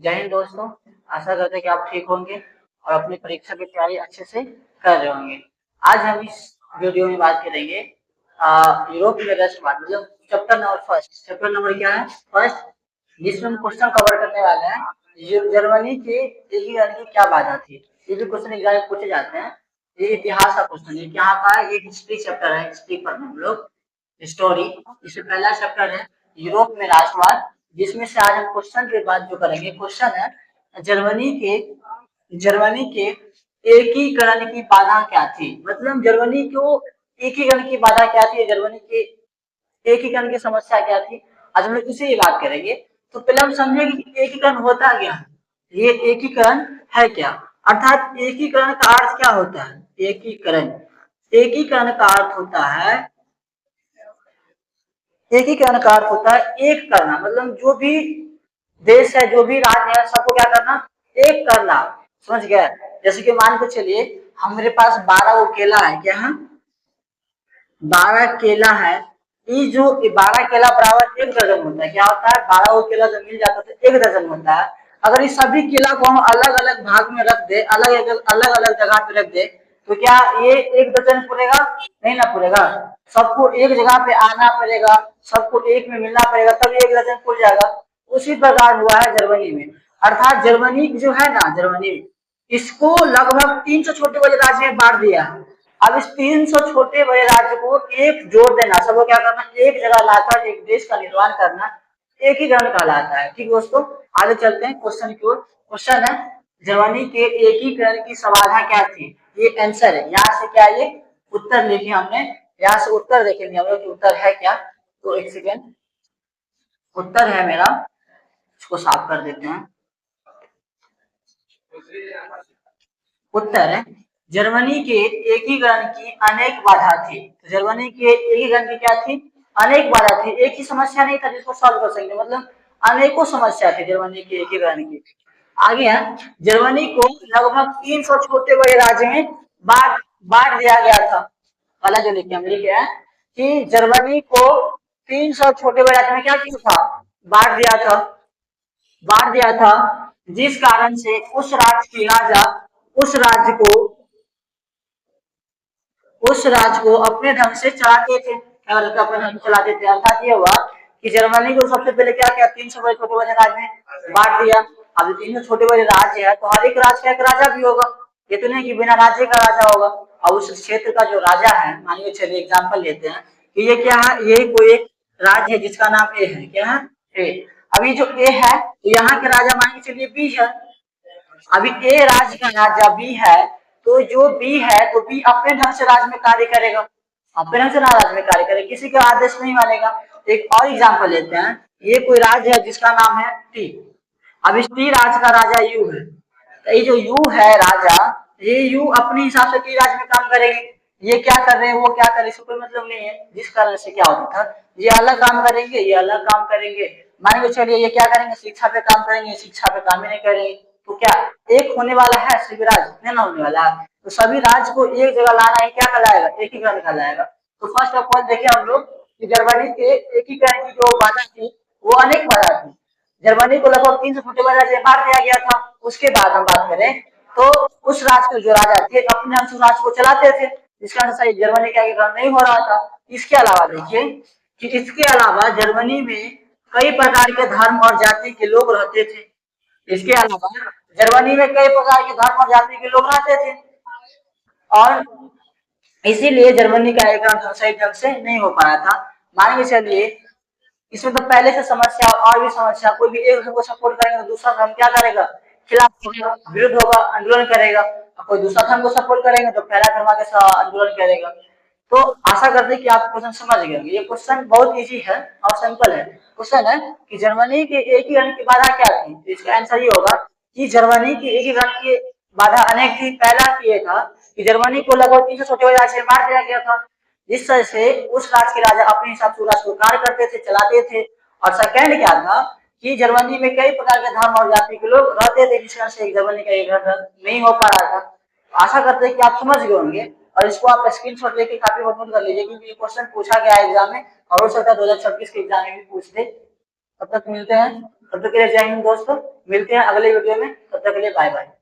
जय हिंद दोस्तों। आशा करते हैं कि आप ठीक होंगे और अपनी परीक्षा की तैयारी अच्छे से कर रहे होंगे। आज हम इस वीडियो में बात करेंगे यूरोपीय राष्ट्रवाद मतलब chapter number first. Chapter number क्या है? फर्स्ट, जिसमें हम क्वेश्चन कवर करने वाले हैं जर्मनी के एकीकरण की क्या बाधा थी। ये भी क्वेश्चन एग्जाम में पूछे जाते हैं। ये इतिहास का क्वेश्चन है, यहाँ का ये हिस्ट्री चैप्टर है। हिस्ट्री पर हम लोग स्टोरी, इसमें पहला चैप्टर है यूरोप में राष्ट्रवाद, जिसमें से आज हम क्वेश्चन के बाद जो करेंगे क्वेश्चन है जर्मनी के एकीकरण की बाधा क्या थी। मतलब जर्मनी को एकीकरण की बाधा क्या थी, जर्मनी के एकीकरण की समस्या क्या थी, आज हम लोग इसी की बात करेंगे। तो पहले हम समझेंगे कि एकीकरण होता क्या है, ये एकीकरण है क्या, अर्थात एकीकरण का अर्थ क्या होता है। एकीकरण का अर्थ होता है एकीकरण का अर्थ होता है एक करना। मतलब जो भी देश है, जो भी राज्य है, सबको क्या करना, एक करना। समझ गए? जैसे कि मान के चलिए हमारे पास 12 वो केला है, क्या है, 12 केला है। ये जो 12 केला बराबर 1 दर्जन होता है। क्या होता है? 12 वो केला जब मिल जाता है तो 1 दर्जन होता है। अगर इस सभी केला को हम अलग अलग भाग में रख दे, अलग अलग जगह पे रख दे, तो क्या ये 1 दर्जन पूरेगा? नहीं ना पूरेगा। सबको एक जगह पे आना पड़ेगा, सबको एक में मिलना पड़ेगा, तब 1 दर्जन पूर जाएगा। उसी प्रकार हुआ है जर्मनी में। अर्थात जर्मनी जो है ना, जर्मनी इसको लगभग 300 छोटे बड़े राज्य में बांट दिया है। अब इस 300 छोटे बड़े राज्य को एक जोड़ देना, सबको क्या करना, एक जगह लाकर एक देश का निर्माण करना, एकीकरण कहलाता है। ठीक दोस्तों, आगे चलते हैं क्वेश्चन की ओर। क्वेश्चन है जर्मनी के एकीकरण की समाधान क्या थी। ये आंसर है, यहाँ से क्या ये उत्तर लिखे हमने, यहाँ से उत्तर देखेंगे हम लोग कि उत्तर है क्या। तो एक सेकेंड, उत्तर है मेरा, इसको साफ कर देते हैं। उत्तर है जर्मनी के एकीकरण की अनेक बाधा थी। जर्मनी के एकीकरण की क्या थी? अनेक बाधा थी। एक ही समस्या नहीं था जिसको सॉल्व कर सकेंगे, मतलब अनेकों समस्या थी जर्मनी के एकीकरण की। आगे है जर्मनी को लगभग 300 छोटे बड़े राज्य में बांट बांट दिया गया था। पहला जो लिखे हम लिखे हैं कि जर्मनी को 300 छोटे बड़े राज्य में क्या किया था, बांट दिया था, जिस कारण से उस राज्य की राजा उस राज्य को अपने ढंग से चलाते थे। क्या मतलब अपने ढंग से चलाते थे? अर्थात ये हुआ कि जर्मनी को सबसे पहले क्या किया, 300 बड़े छोटे बड़े राज्य में बांट दिया। अब 300 छोटे बड़े राज्य है तो हर एक राज्य का एक राजा भी होगा, ये तो नहीं कि बिना राज्य का राजा होगा। और उस क्षेत्र का जो राजा है, मानिए चलिए एग्जाम्पल लेते हैं कि ये क्या है, ये कोई एक राज्य है जिसका नाम ए है। क्या है? ए। अभी जो ए है तो यहाँ के राजा मान के चलिए बी है। अभी ए राज्य का राजा बी है, तो जो बी है तो बी अपने ढंग से राज्य में कार्य करेगा, अपने ढंग से राज्य में कार्य करेगा, किसी का आदेश नहीं मानेगा। एक और एग्जाम्पल लेते हैं, ये कोई राज्य है जिसका नाम है टी। अब इस टी राज्य का राजा यू है, तो ये जो यू है राजा, ये यू अपने हिसाब से टी राज्य में काम करेंगे। ये क्या कर रहे हैं, वो क्या कर रहे हैं, इससे कोई मतलब नहीं है। जिस कारण से क्या होता था, ये अलग काम करेंगे, ये अलग काम करेंगे। मान के चलिए ये क्या करेंगे, शिक्षा पे काम करेंगे, शिक्षा पे काम ही नहीं करेंगे। तो क्या एक होने वाला है सभी राज्य? नहीं ना होने वाला है। तो सभी राज्य को एक जगह लाना ही क्या कहलाएगा, एकीकरण कहलाएगा। तो फर्स्ट ऑफ ऑल देखिए हम लोग कि जर्मनी के एकीकरण की जो बाधा थी वो अनेक बाधा थी। जर्मनी को लगभग 300 छोटे बड़े राज्य बांट दिया गया था। उसके बाद हम बात करें तो उस राज्य के जो राजा थे अपने ढंग से राज्य को चलाते थे, जिसका अनुसार जर्मनी का एकीकरण नहीं हो रहा था। इसके अलावा देखिए कि इसके अलावा जर्मनी में कई प्रकार के धर्म और जाति के लोग रहते थे। इसके अलावा जर्मनी में कई प्रकार के धर्म और जाति के लोग रहते थे और इसीलिए जर्मनी का एकीकरण सही ढंग से नहीं हो पाया था। मान के चलिए इसमें तो पहले से समस्या और भी समस्या, कोई भी एक धर्म को सपोर्ट करेगा तो दूसरा धर्म क्या करेगा, खिलाफ होगा, विरुद्ध होगा, आंदोलन करेगा। कोई दूसरा धर्म को सपोर्ट करेगा तो पहला धर्म के साथ आंदोलन करेगा। तो आशा करते हैं कि आप क्वेश्चन समझ गए। ये क्वेश्चन बहुत इजी है और सिंपल है। क्वेश्चन है कि जर्मनी के एकीकरण की बाधा क्या थी। तो इसका आंसर ये होगा कि जर्मनी की एकीकरण की बाधा अनेक थी। पहला ये था कि जर्मनी को लगभग 300 छोटे बड़े राज्य में बांट दिया गया था, जिस तरह से उस राज्य के राजा अपने हिसाब से राज्य को कार्य करते थे, चलाते थे। और सेकंड क्या था कि जर्मनी में कई प्रकार के धर्म और जाति के लोग रहते थे, जिस कारण से जर्मनी का एकीकरण नहीं हो पा रहा था। आशा करते हैं कि आप समझ गए होंगे और इसको आप स्क्रीनशॉट लेके काफी नोट कर लीजिए, क्योंकि ये क्वेश्चन पूछा गया है एग्जाम में और हो सकता है 2026 के एग्जाम में भी पूछ दे। तब तक मिलते हैं, तब तक के लिए जय हिंद दोस्तों। मिलते हैं अगले वीडियो में, तब तक के लिए बाय बाय।